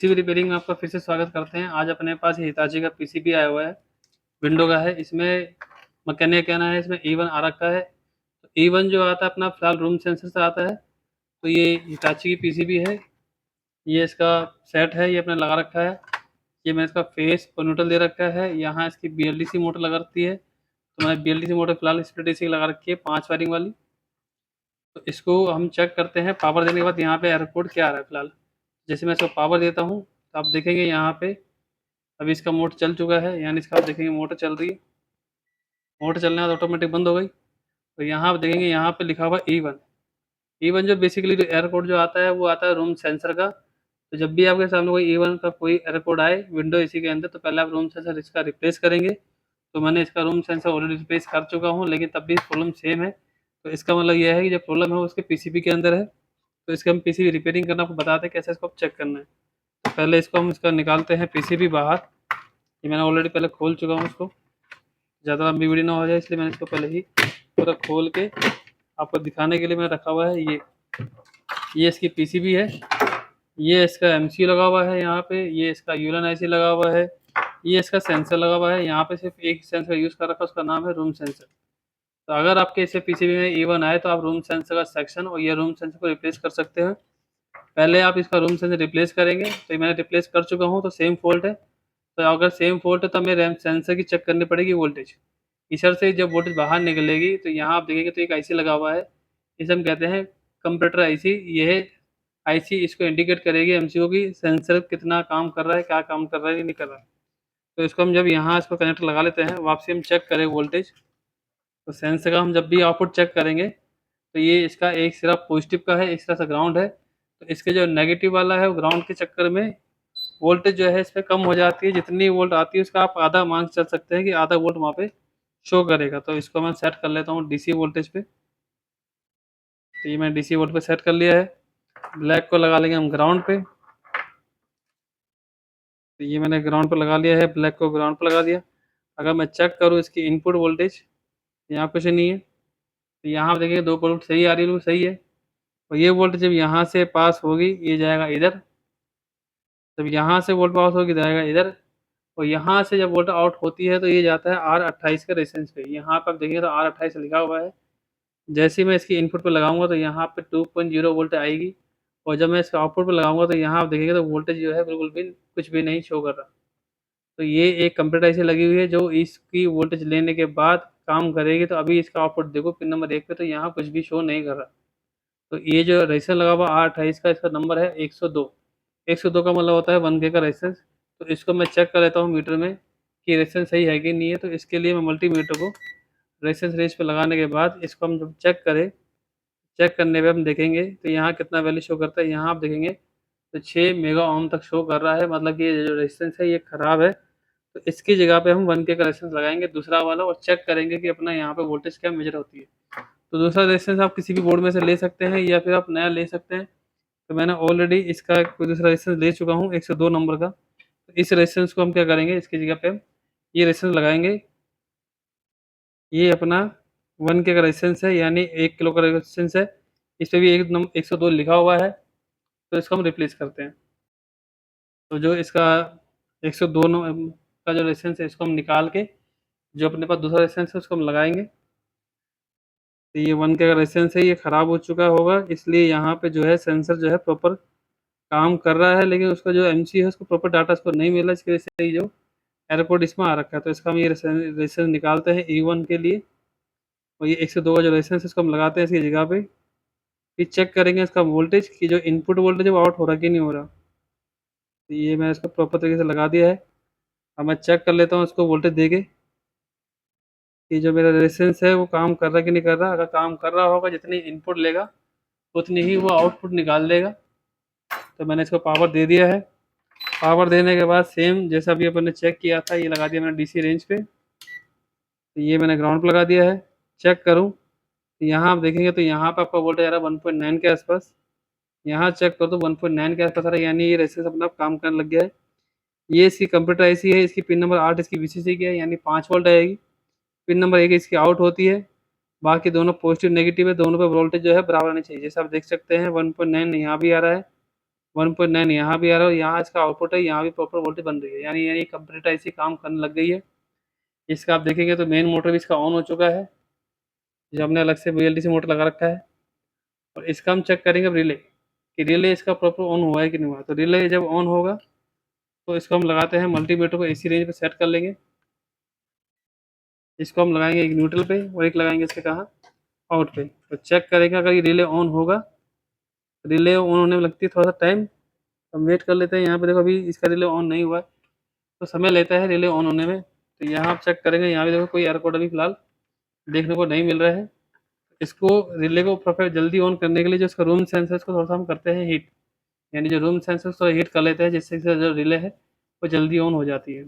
PCB repairing में आपका फिर से स्वागत करते हैं। आज अपने पास हिताची का पीसीबी आया हुआ है, विंडो का है। इसमें मैकेनिक कहना है, इसमें E1 आ रखा है। तो E1 जो आता है अपना फिलहाल रूम सेंसर से आता है। तो ये हिताची की पीसीबी है, ये इसका सेट है, ये अपने लगा रखा है। ये मैंने इसका फेस और न्यूट्रल दे रखा है। यहाँ इसकी BLDC मोटर लगा रखी है, तो मैंने BLDC मोटर फिलहाल स्प्लिट डीसी लगा रखी है 5 वायरिंग वाली। तो इसको हम चेक करते हैं पावर देने के बाद यहाँ पे एरर कोड क्या आ रहा है फिलहाल। जैसे मैं इसको पावर देता हूँ तो आप देखेंगे यहाँ पे अभी इसका मोटर चल चुका है, यानी इसका आप देखेंगे मोटर चल रही है। मोटर चलने के बाद ऑटोमेटिक बंद हो गई। तो यहाँ आप देखेंगे यहाँ पे लिखा हुआ E1 जो बेसिकली जो एरर कोड जो आता है वो आता है रूम सेंसर का। तो जब भी आपके सामने कोई E1 का कोई एरर कोड आए विंडो एसी के अंदर, तो पहले आप रूम सेंसर इसका रिप्लेस करेंगे। तो मैंने इसका रूम सेंसर ऑलरेडी रिप्लेस कर चुका हूँ, लेकिन तब भी प्रॉब्लम सेम है। तो इसका मतलब यह है कि जो प्रॉब्लम है वो उसके पीसीबी के अंदर है। तो इसके हम पीसीबी रिपेयरिंग करना आपको बताते हैं कैसे इसको आप चेक करना है। तो पहले इसको हम इसका निकालते हैं पीसीबी बाहर। ये मैंने ऑलरेडी पहले खोल चुका हूँ इसको, ज़्यादा लंबी वीडियो ना हो जाए इसलिए मैंने इसको पहले ही पूरा खोल के आपको दिखाने के लिए मैंने रखा हुआ है। ये इसकी पीसीबी है, ये इसका एमसीयू लगा हुआ है यहाँ पे, ये इसका यूलन आईसी लगा हुआ है, ये इसका सेंसर लगा हुआ है। यहाँ पे सिर्फ एक सेंसर यूज़ कर रखा है, उसका नाम है रूम सेंसर। तो अगर आपके इसे पीसीबी में E1 आए तो आप रूम सेंसर का सेक्शन और ये रूम सेंसर को रिप्लेस कर सकते हैं। पहले आप इसका रूम सेंसर रिप्लेस करेंगे, तो मैंने रिप्लेस कर चुका हूँ, तो सेम फॉल्ट है। तो अगर सेम फॉल्ट है तो हमें रैम सेंसर की चेक करनी पड़ेगी वोल्टेज। इधर से जब वोल्टेज बाहर निकलेगी तो यहाँ आप देखेंगे तो एक आईसी लगा हुआ है, इसे हम कहते हैं कंप्यूटर आईसी। यह आईसी इसको इंडिकेट करेगी एमसीयू की सेंसर कितना काम कर रहा है, क्या काम कर रहा है, नहीं कर रहा है। तो इसको हम जब यहाँ इसको कनेक्टर लगा लेते हैं, वापसी हम चेक करें वोल्टेज। तो सेंसर का हम जब भी आउटपुट चेक करेंगे तो ये इसका एक सिरा पॉजिटिव का है, एक सिरा सा ग्राउंड है। तो इसके जो नेगेटिव वाला है वो ग्राउंड के चक्कर में वोल्टेज जो है इस पर कम हो जाती है। जितनी वोल्ट आती है उसका आप आधा मान के चल सकते हैं कि आधा वोल्ट वहाँ पे शो करेगा। तो इसको मैं सेट कर लेता हूँ डीसी वोल्टेज पे। तो ये मैं डीसी वोल्ट पे सेट कर लिया है। ब्लैक को लगा लेंगे हम ग्राउंड पे। तो ये मैंने ग्राउंड पे लगा लिया है, ब्लैक को ग्राउंड पे लगा दिया। अगर मैं चेक करूँ इसकी इनपुट वोल्टेज, यहाँ कुछ नहीं है। तो यहाँ आप देखेंगे 2 वोल्ट सही आ रही है, सही है। और ये वोल्टेज जब यहाँ से पास होगी ये जाएगा इधर, जब यहाँ से वोल्ट पास होगी जाएगा इधर। और यहाँ से जब वोल्ट आउट होती है तो ये जाता है R28 के रेजिस्टेंस पे। यहाँ पर आप देखेंगे तो R28 लिखा हुआ है। जैसे ही मैं इसकी इनपुट पे लगाऊंगा तो यहाँ पे 2.0 वोल्ट आएगी, और जब मैं इसका आउटपुट पे लगाऊंगा तो यहाँ आप देखेंगे तो वोल्टेज जो है बिल्कुल भी कुछ भी नहीं शो कर रहा। तो ये एक कंप्यूटर ऐसी लगी हुई है जो इसकी वोल्टेज लेने के बाद काम करेगी। तो अभी इसका आउटपुट देखो पिन नंबर 1 पे, तो यहाँ कुछ भी शो नहीं कर रहा। तो ये जो रजिस्टर लगा हुआ R28 का, इसका नंबर है 102। 102 का मतलब होता है 1K का रेजिस्टेंस। तो इसको मैं चेक कर लेता हूँ मीटर में कि रेजिस्टेंस सही है कि नहीं है। तो इसके लिए मैं मल्टीमीटर को रेजिस्टेंस रेंज पे लगाने के बाद इसको हम जब चेक करें, चेक करने पे हम देखेंगे तो यहाँ कितना वैल्यू शो करता है। यहाँ आप देखेंगे तो 6 मेगा ओम तक शो कर रहा है, मतलब कि ये जो रेजिस्टेंस है ये ख़राब है। तो इसकी जगह पे हम 1K का रेजिस्टेंस लगाएंगे दूसरा वाला, और चेक करेंगे कि अपना यहाँ पे वोल्टेज क्या मेजर होती है। तो दूसरा रेजिस्टेंस आप किसी भी बोर्ड में से ले सकते हैं या फिर आप नया ले सकते हैं। तो मैंने ऑलरेडी इसका कोई दूसरा रेजिस्टेंस ले चुका हूँ 102 नंबर का। तो इस रेजिस्टेंस को हम क्या करेंगे, इसकी जगह पे हम ये रेजिस्टेंस लगाएंगे। ये अपना 1K का रेजिस्टेंस है, यानी 1 किलो का रेजिस्टेंस है। इस पे भी 102 लिखा हुआ है। तो इसको हम रिप्लेस करते हैं। तो जो इसका 102 का जो रेजिस्टेंस है इसको हम निकाल के जो अपने पास दूसरा रेजिस्टेंस है उसको हम लगाएंगे। तो ये 1K का रेजिस्टेंस है, ये ख़राब हो चुका होगा, इसलिए यहाँ पे जो है सेंसर जो है प्रॉपर काम कर रहा है, लेकिन उसका जो एमसी है उसको प्रॉपर डाटा इसको नहीं मिला। इसकी वजह से ये जो एरर कोड इसमें आ रखा है। तो इसका हम ये रेजिस्टेंस निकालते हैं E1 के लिए, और ये 102 का जो रेजिस्टेंस है इसको हम लगाते हैं इसकी जगह पे। फिर चेक करेंगे इसका वोल्टेज कि जो इनपुट वोल्टेज है वो आउट हो रहा है कि नहीं हो रहा। तो ये मैंने इसको प्रॉपर तरीके से लगा दिया है। अब मैं चेक कर लेता हूँ इसको वोल्टेज दे के कि जो मेरा रेजिस्टेंस है वो काम कर रहा है कि नहीं कर रहा। अगर काम कर रहा होगा, जितनी इनपुट लेगा उतनी ही वो आउटपुट निकाल देगा। तो मैंने इसको पावर दे दिया है। पावर देने के बाद सेम जैसा भी अपन ने चेक किया था, ये लगा दिया मैंने डीसी रेंज पे। तो ये मैंने ग्राउंड पे लगा दिया है। चेक करूँ तो यहाँ आप देखेंगे तो यहाँ पे आपका वोल्टेज आ रहा है 1.9 के आसपास। यहाँ चेक करो तो 1.9 के आसपास आ रहा है, यानी ये रेजिस्टेंस अपना काम करने लग गया है। ये इसकी कंप्यूटर आईसी है, इसकी पिन नंबर 8 इसकी वीसीसी की है, यानी 5 वोल्ट आएगी। पिन नंबर 1 इसकी आउट होती है। बाकी दोनों पॉजिटिव नेगेटिव है, दोनों पे वोल्टेज जो है बराबर आनी चाहिए। जैसे आप देख सकते हैं 1.9 यहाँ भी आ रहा है 1.9 यहाँ भी आ रहा है और यहाँ इसका आउटपुट है, यहाँ भी प्रॉपर वोल्टेज बन रही है, यानी ये कंप्यूटर ऐसी काम करने लग गई है। इसका आप देखेंगे तो मेन मोटर भी इसका ऑन हो चुका है, जो हमने अलग से VLDC मोटर लगा रखा है। और इसका हम चेक करेंगे अब रिले, कि रिले इसका प्रॉपर ऑन हुआ है कि नहीं हुआ। तो रिले जब ऑन होगा तो इसको हम लगाते हैं मल्टीमीटर को AC रेंज पे सेट कर लेंगे। इसको हम लगाएंगे एक न्यूट्रल पे और एक लगाएंगे इसके कहाँ, आउट पे। तो चेक करेंगे अगर ये रिले ऑन होगा, रिले ऑन होने में लगती है थोड़ा सा टाइम, हम वेट कर लेते हैं। यहाँ पे देखो अभी इसका रिले ऑन नहीं हुआ है, तो समय लेता है रिले ऑन होने में। तो यहाँ आप चेक करेंगे, यहाँ भी देखो कोई एरर कोड अभी फिलहाल देखने को नहीं मिल रहा है। इसको रिले को प्रॉपर जल्दी ऑन करने के लिए जो इसका रूम सेंसर्स को थोड़ा सा हम करते हैं हीट, यानी जो रूम सेंसर्स थोड़ा हीट कर लेते हैं, जिससे कि जो रिले है वो जल्दी ऑन हो जाती है।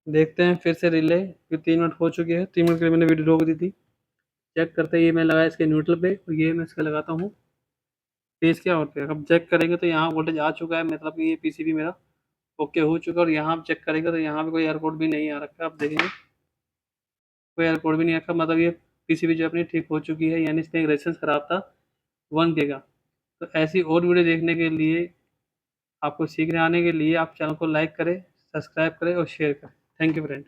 देखते हैं फिर से रिले, कि 3 मिनट हो चुके हैं, 3 मिनट के लिए मैंने वीडियो रोक दी थी। चेक करते हैं, ये मैं लगाया इसके न्यूट्रल पे और ये मैं इसका लगाता हूँ पेज के आउट पे। अब चेक करेंगे तो यहाँ वोल्टेज आ चुका है, मतलब कि ये PCB मेरा ओके हो चुका है। और यहाँ आप चेक करेंगे तो यहाँ पे कोई एरर कोड भी नहीं आ रखा है, आप देखेंगे कोई एरर कोड भी नहीं रखा, मतलब ये PCB जो अपनी ठीक हो चुकी है, यानी इसका एक रेजिस्टेंस खराब था 1K का। तो ऐसी और वीडियो देखने के लिए, आपको सीखने आने के लिए, आप चैनल को लाइक करें, सब्सक्राइब करें और शेयर करें। Thank you friend.